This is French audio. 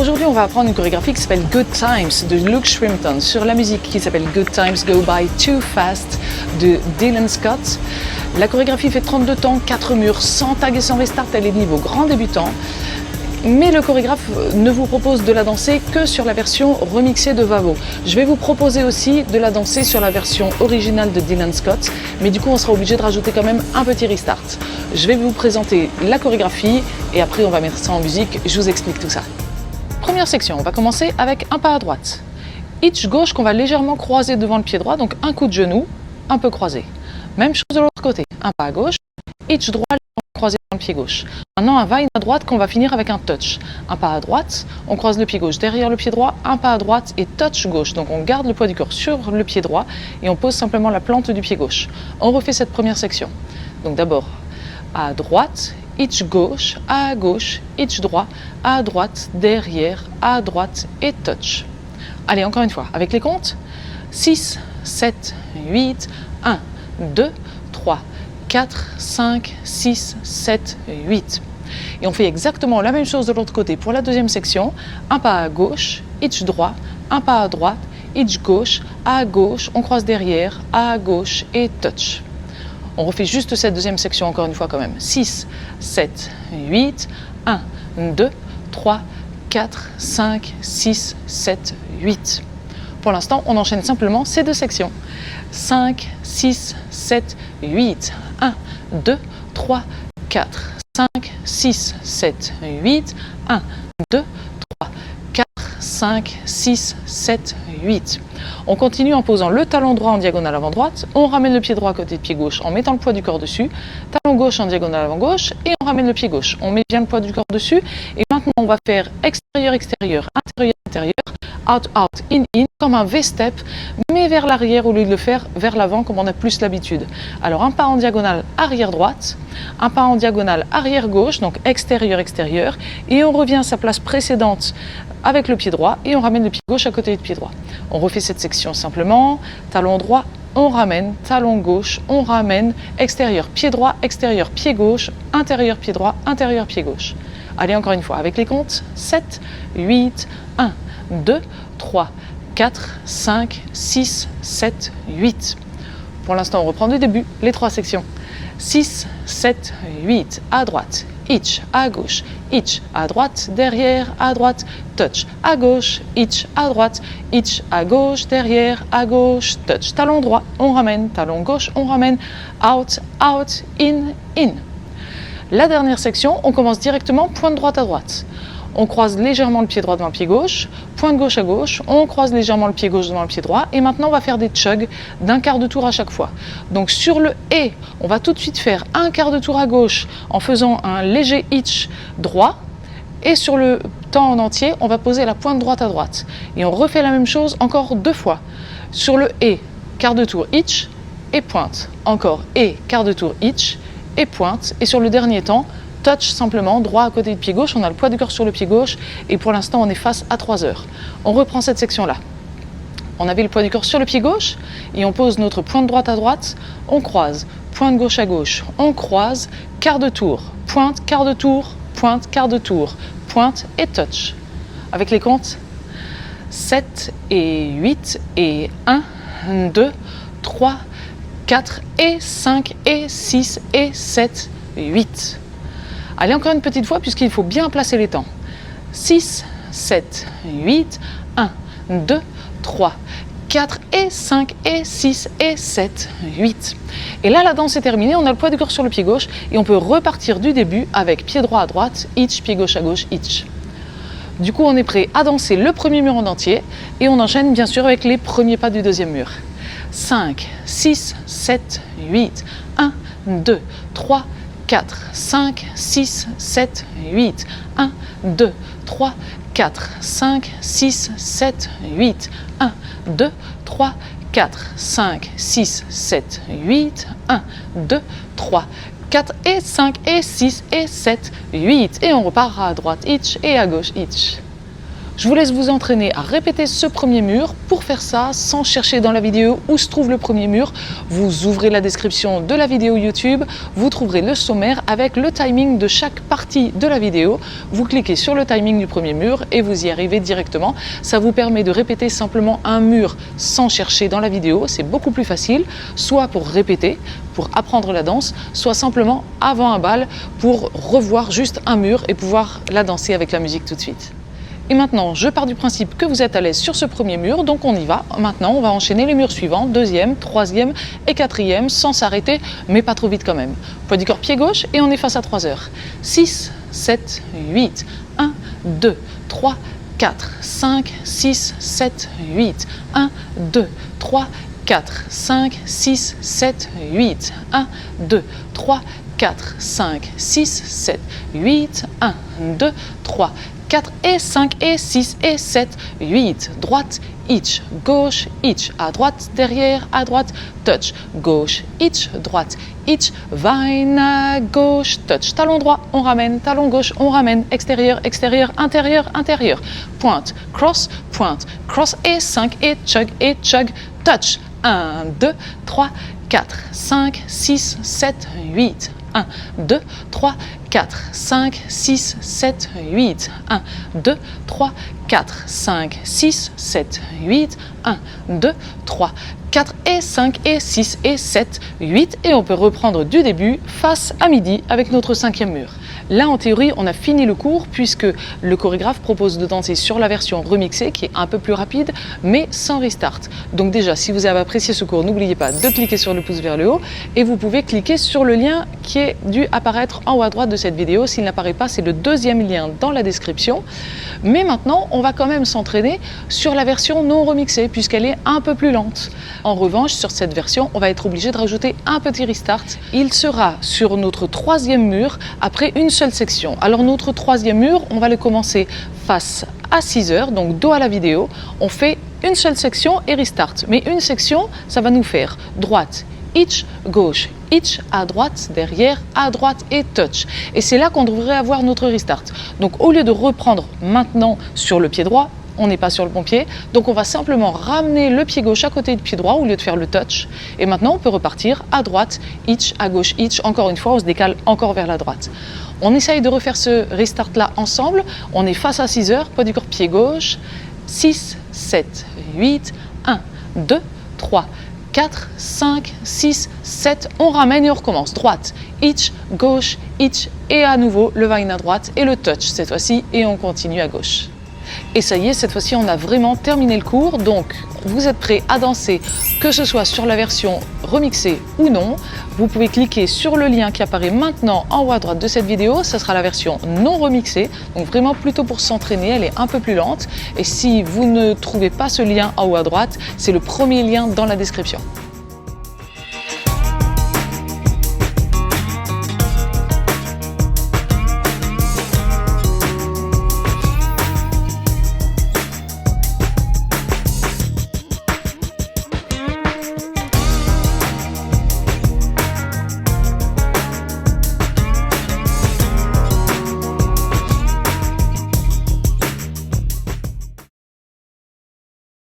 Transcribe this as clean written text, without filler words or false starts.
Aujourd'hui, on va apprendre une chorégraphie qui s'appelle Good Times de Luke Shrimpton sur la musique qui s'appelle Good Times Go By Too Fast de Dylan Scott. La chorégraphie fait 32 temps, 4 murs, sans tag et sans restart, elle est niveau grand débutant. Mais le chorégraphe ne vous propose de la danser que sur la version remixée de Vavo. Je vais vous proposer aussi de la danser sur la version originale de Dylan Scott, mais du coup on sera obligé de rajouter quand même un petit restart. Je vais vous présenter la chorégraphie et après on va mettre ça en musique, je vous explique tout ça. Première section, on va commencer avec un pas à droite. Hitch gauche qu'on va légèrement croiser devant le pied droit, donc un coup de genou, un peu croisé. Même chose de l'autre côté, un pas à gauche, hitch droit, croisé dans le pied gauche. Maintenant un va-in à droite qu'on va finir avec un touch. Un pas à droite, on croise le pied gauche derrière le pied droit, un pas à droite et touch gauche. Donc on garde le poids du corps sur le pied droit et on pose simplement la plante du pied gauche. On refait cette première section. Donc d'abord à droite, hitch gauche, hitch droit, à droite, derrière, à droite et touch. Allez, encore une fois, avec les comptes. 6, 7, 8, 1, 2, 3, 4, 5, 6, 7, 8. Et on fait exactement la même chose de l'autre côté pour la deuxième section. Un pas à gauche, hitch droit, un pas à droite, hitch gauche, on croise derrière, à gauche et touch. On refait juste cette deuxième section encore une fois quand même. 6, 7, 8, 1, 2, 3, 4, 5, 6, 7, 8. Pour l'instant, on enchaîne simplement ces deux sections. 5, 6, 7, 8. 1, 2, 3, 4, 5, 6, 7, 8. 1, 2, 3, 4, 5, 6, 7, 8. On continue en posant le talon droit en diagonale avant droite, on ramène le pied droit à côté de pied gauche en mettant le poids du corps dessus, talon gauche en diagonale avant gauche et on ramène le pied gauche. On met bien le poids du corps dessus et maintenant on va faire extérieur, extérieur, intérieur, intérieur, out, out, in, in, comme un V-step, mais vers l'arrière au lieu de le faire vers l'avant comme on a plus l'habitude. Alors un pas en diagonale arrière droite, un pas en diagonale arrière gauche, donc extérieur, extérieur, et on revient à sa place précédente avec le pied droit et on ramène le pied gauche à côté du pied droit. On refait cette section simplement, talon droit, on ramène, talon gauche, on ramène, extérieur, pied droit, extérieur, pied gauche, intérieur, pied droit, intérieur, pied gauche. Allez, encore une fois, avec les comptes, 7, 8, 1, 2, 3, 4, 5, 6, 7, 8. Pour l'instant, on reprend du début, les trois sections. 6, 7, 8, à droite, hitch, à gauche, hitch, à droite, derrière, à droite, touch, à gauche, hitch, à droite, hitch, à gauche, derrière, à gauche, touch. Talon droit, on ramène, talon gauche, on ramène, out, out, in, in. La dernière section, on commence directement pointe droite à droite. On croise légèrement le pied droit devant le pied gauche, pointe gauche à gauche, on croise légèrement le pied gauche devant le pied droit et maintenant on va faire des chugs d'un quart de tour à chaque fois. Donc sur le et, on va tout de suite faire un quart de tour à gauche en faisant un léger hitch droit et sur le temps en entier, on va poser la pointe droite à droite. Et on refait la même chose encore deux fois. Sur le et, quart de tour hitch et pointe. Encore et, quart de tour hitch et pointe. Et sur le dernier temps, touch simplement, droit à côté du pied gauche, on a le poids du corps sur le pied gauche et pour l'instant on est face à 3 heures. On reprend cette section-là. On avait le poids du corps sur le pied gauche et on pose notre pointe droite à droite, on croise, pointe gauche à gauche, on croise, quart de tour, pointe, quart de tour, pointe, quart de tour, pointe et touch. Avec les comptes, 7 et 8 et 1, 2, 3, 4 et 5 et 6 et 7, 8. Allez, encore une petite fois puisqu'il faut bien placer les temps. 6, 7, 8, 1, 2, 3, 4 et 5 et 6 et 7, 8. Et là, la danse est terminée, on a le poids du corps sur le pied gauche et on peut repartir du début avec pied droit à droite, hitch, pied gauche à gauche, hitch. Du coup, on est prêt à danser le premier mur en entier et on enchaîne bien sûr avec les premiers pas du deuxième mur. 5, 6, 7, 8, 1, 2, 3, 4, 5, 6, 7, 8, 1, 2, 3, 4, 5, 6, 7, 8, 1, 2, 3, 4, 5, 6, 7, 8, 1, 2, 3, 4 et 5 et 6 et 7, 8. Et on repart à droite, hitch, et à gauche, hitch. Je vous laisse vous entraîner à répéter ce premier mur. Pour faire ça, sans chercher dans la vidéo où se trouve le premier mur, vous ouvrez la description de la vidéo YouTube, vous trouverez le sommaire avec le timing de chaque partie de la vidéo. Vous cliquez sur le timing du premier mur et vous y arrivez directement. Ça vous permet de répéter simplement un mur sans chercher dans la vidéo. C'est beaucoup plus facile, soit pour répéter, pour apprendre la danse, soit simplement avant un bal pour revoir juste un mur et pouvoir la danser avec la musique tout de suite. Et maintenant, je pars du principe que vous êtes à l'aise sur ce premier mur, donc on y va. Maintenant, on va enchaîner les murs suivants, deuxième, troisième et quatrième, sans s'arrêter, mais pas trop vite quand même. Poids du corps, pied gauche, et on est face à 3 heures. 6, 7, 8, 1, 2, 3, 4, 5, 6, 7, 8, 1, 2, 3, 4, 5, 6, 7, 8, 1, 2, 3, 4, 5, 6, 7, 8, 1, 2, 3, 4 et 5 et 6 et 7, 8, droite, hitch, gauche, hitch, à droite, derrière, à droite, touch, gauche, hitch, droite, hitch, vine à gauche, touch, talon droit, on ramène, talon gauche, on ramène, extérieur, extérieur, intérieur, intérieur, pointe, cross et 5 et chug, touch, 1, 2, 3, 4, 5, 6, 7, 8, 1, 2, 3, 4, 5, 6, 7, 8, 1, 2, 3, 4, 5, 6, 7, 8, 1, 2, 3, 4 et 5 et 6 et 7, 8 et on peut reprendre du début face à midi avec notre 5e mur. Là, en théorie, on a fini le cours puisque le chorégraphe propose de danser sur la version remixée qui est un peu plus rapide, mais sans restart. Donc déjà, si vous avez apprécié ce cours, n'oubliez pas de cliquer sur le pouce vers le haut et vous pouvez cliquer sur le lien qui est dû apparaître en haut à droite de cette vidéo. S'il n'apparaît pas, c'est le 2e lien dans la description. Mais maintenant, on va quand même s'entraîner sur la version non remixée puisqu'elle est un peu plus lente. En revanche, sur cette version, on va être obligé de rajouter un petit restart. Il sera sur notre 3e mur après une seule section. Alors notre 3e mur, on va le commencer face à 6 heures, donc dos à la vidéo. On fait une seule section et restart. Mais une section, ça va nous faire droite, hitch, gauche, hitch, à droite, derrière, à droite et touch. Et c'est là qu'on devrait avoir notre restart. Donc au lieu de reprendre maintenant sur le pied droit, on n'est pas sur le bon pied, donc on va simplement ramener le pied gauche à côté du pied droit au lieu de faire le touch. Et maintenant, on peut repartir à droite, hitch, à gauche, hitch. Encore une fois, on se décale encore vers la droite. On essaye de refaire ce restart-là ensemble. On est face à 6 heures, poids du corps, pied gauche. 6, 7, 8, 1, 2, 3, 4, 5, 6, 7. On ramène et on recommence. Droite, hitch, gauche, hitch. Et à nouveau, le vine à droite et le touch cette fois-ci. Et on continue à gauche. Et ça y est, cette fois-ci, on a vraiment terminé le cours. Donc, vous êtes prêts à danser, que ce soit sur la version remixée ou non. Vous pouvez cliquer sur le lien qui apparaît maintenant en haut à droite de cette vidéo. Ça sera la version non remixée. Donc, vraiment plutôt pour s'entraîner. Elle est un peu plus lente. Et si vous ne trouvez pas ce lien en haut à droite, c'est le premier lien dans la description.